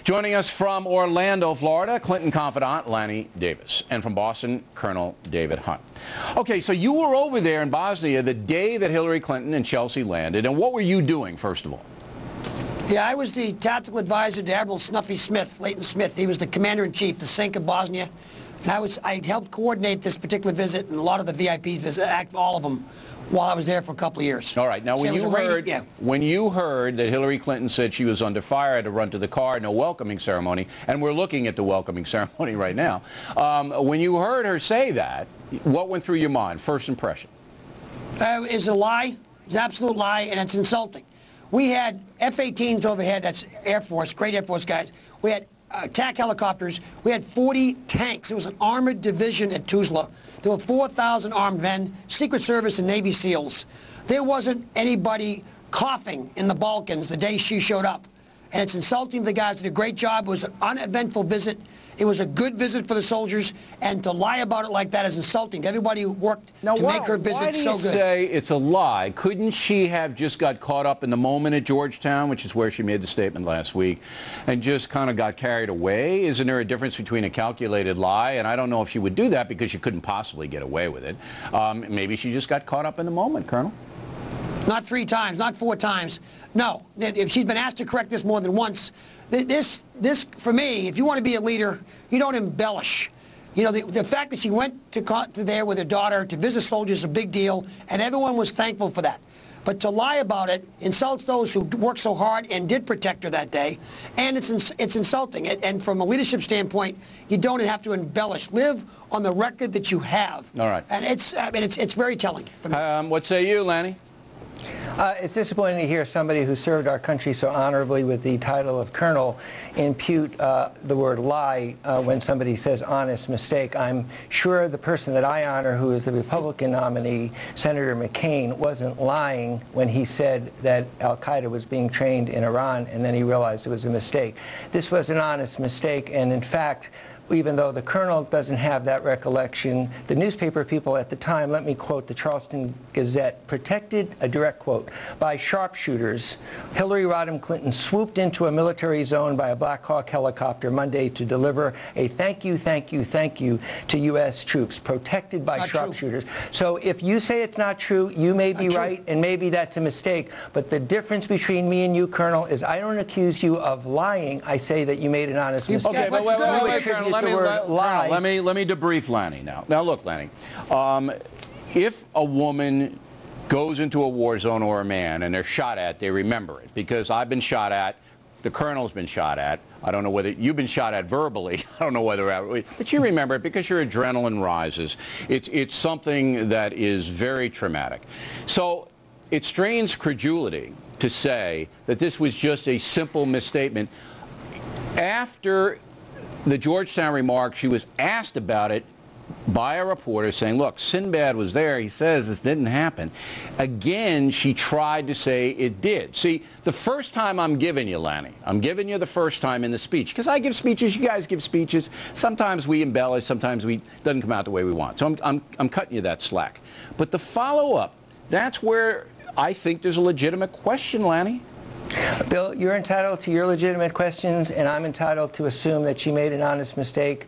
Joining us from Orlando, Florida, Clinton confidant Lanny Davis, and from Boston, Colonel David Hunt. Okay, so you were over there in Bosnia the day that Hillary Clinton and Chelsea landed, and what were you doing, first of all? Yeah, I was the tactical advisor to Admiral Snuffy Smith, Leighton Smith. He was the commander-in-chief, the Sink of Bosnia. And I helped coordinate this particular visit and a lot of the VIP visits, all of them, while I was there for a couple of years. All right. Now, So when you heard that Hillary Clinton said she was under fire, had to run to the car, no welcoming ceremony, and we're looking at the welcoming ceremony right now, when you heard her say that, what went through your mind, first impression? It's a lie. It's an absolute lie, and it's insulting. We had F-18s overhead, that's Air Force, great Air Force guys. We had attack helicopters. We had 40 tanks. It was an armored division at Tuzla. There were 4,000 armed men, Secret Service and Navy SEALs. There wasn't anybody coughing in the Balkans the day she showed up. And it's insulting to the guys. Did a great job. It was an uneventful visit. It was a good visit for the soldiers, and to lie about it like that is insulting to everybody who worked to make her visit so good. Why do you say it's a lie? Couldn't she have just got caught up in the moment at Georgetown, which is where she made the statement last week, and just kind of got carried away? Isn't there a difference between a calculated lie? And I don't know if she would do that because she couldn't possibly get away with it. Maybe she just got caught up in the moment, Colonel. Not 3 times, not 4 times. No, if she's been asked to correct this more than once, this for me, if you want to be a leader, you don't embellish. You know, the fact that she went to there with her daughter to visit soldiers is a big deal, and everyone was thankful for that. But to lie about it insults those who worked so hard and did protect her that day, and it's insulting. And from a leadership standpoint, you don't have to embellish. Live on the record that you have. All right. And it's very telling for me. What say you, Lanny? It's disappointing to hear somebody who served our country so honorably with the title of colonel impute the word lie when somebody says honest mistake. I'm sure the person that I honor, who is the Republican nominee, Senator McCain, wasn't lying when he said that al-Qaeda was being trained in Iran, and then he realized it was a mistake. This was an honest mistake, and in fact, even though the colonel doesn't have that recollection, the newspaper people at the time, let me quote the Charleston Gazette, protected, a direct quote, by sharpshooters, Hillary Rodham Clinton swooped into a military zone by a Black Hawk helicopter Monday to deliver a thank you, thank you, thank you to U.S. troops, protected by sharpshooters. So if you say it's not true, you may be right, and maybe that's a mistake. But the difference between me and you, Colonel, is I don't accuse you of lying. I say that you made an honest mistake. Okay, but wait, Colonel. Let me debrief Lanny now. Now, look, Lanny, if a woman goes into a war zone or a man and they're shot at, they remember it. Because I've been shot at, the colonel's been shot at. I don't know whether you've been shot at verbally. I don't know whether, but you remember it because your adrenaline rises. It's something that is very traumatic. So it strains credulity to say that this was just a simple misstatement. After the Georgetown remark, she was asked about it by a reporter saying, look, Sinbad was there. He says this didn't happen. Again, she tried to say it did. See, the first time I'm giving you, Lanny, I'm giving you the first time in the speech. Because I give speeches, you guys give speeches. Sometimes we embellish, sometimes it doesn't come out the way we want. So I'm cutting you that slack. But the follow-up, that's where I think there's a legitimate question, Lanny. Bill, you're entitled to your legitimate questions, and I'm entitled to assume that she made an honest mistake,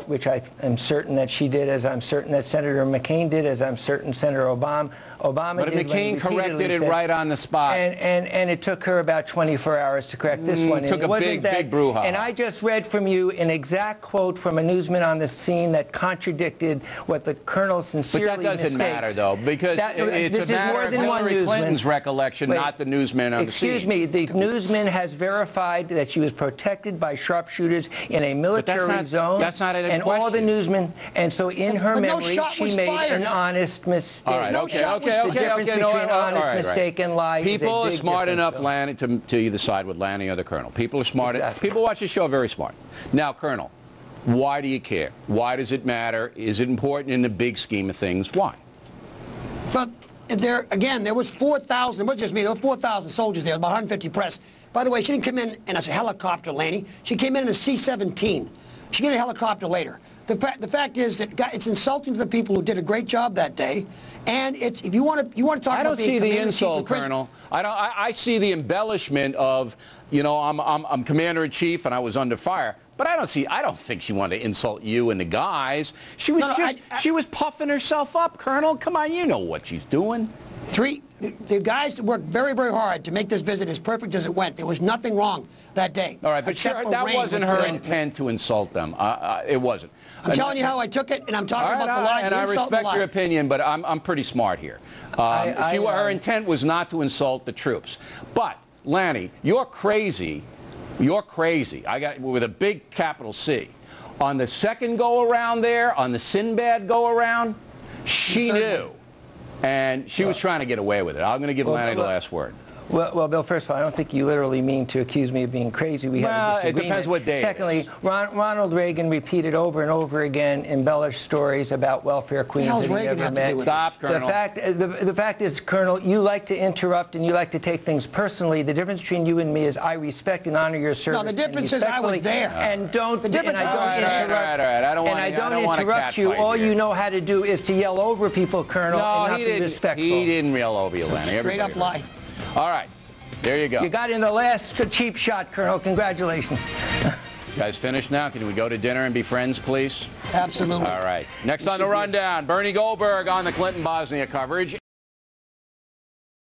which I am certain that she did, as I'm certain that Senator McCain did, as I'm certain Senator Obama but did. But McCain corrected it right on the spot. And it took her about 24 hours to correct this one. It took a big brouhaha. And I just read from you an exact quote from a newsman on the scene that contradicted what the colonel sincerely But that doesn't matter, though, because it's a matter of Hillary Clinton's recollection, not the newsman on the scene. Excuse me, the newsman has verified that she was protected by sharpshooters in a military zone. That's not a and question. All the newsmen, and so in her memory, she made an honest mistake. All right, okay. The difference between honest mistake and lie. People are smart enough, Lanny, to either side with Lanny or the colonel. People are smart. Exactly. People watch the show very smart. Now, Colonel, why do you care? Why does it matter? Is it important in the big scheme of things? Why? But there was 4,000. It wasn't just me. There were 4,000 soldiers there, about 150 press. By the way, she didn't come in a helicopter, Lanny. She came in a C-17. She got a helicopter later. The fact is that it's insulting to the people who did a great job that day, and it's if you want to talk about being the insult, Colonel. I see the embellishment of, you know, I'm commander-in-chief and I was under fire. But I don't think she wanted to insult you and the guys. She was she was puffing herself up, Colonel. Come on, you know what she's doing. The guys worked very, very hard to make this visit as perfect as it went. There was nothing wrong that day. All right, but that wasn't her intent to insult them. It wasn't. I'm telling you how I took it, and I'm talking about the lie, and I respect your opinion, but I'm pretty smart here. Her intent was not to insult the troops. But, Lanny, you're crazy. You're crazy. I got with a big capital C. On the second go-around there, on the Sinbad go-around, she knew. And she was trying to get away with it. I'm going to give Lanny the last word. Well, Bill, first of all, I don't think you literally mean to accuse me of being crazy. We have a disagreement. It depends what day. Secondly, Ronald Reagan repeated over and over again embellished stories about welfare queens that he never met. Stop, Colonel. The fact is, Colonel, you like to interrupt and you like to take things personally. The difference between you and me is I respect and honor your service. No, the difference is I was there. And don't. The difference. All right. I don't want. And I don't interrupt you. All you know how to do is to yell over people, Colonel, and not be respectful. He didn't yell over you, Lanny. Straight up lie. All right. There you go. You got in the last cheap shot, Colonel. Congratulations. You guys finished now? Can we go to dinner and be friends, please? Absolutely. All right. Next on the rundown, Bernie Goldberg on the Clinton-Bosnia coverage.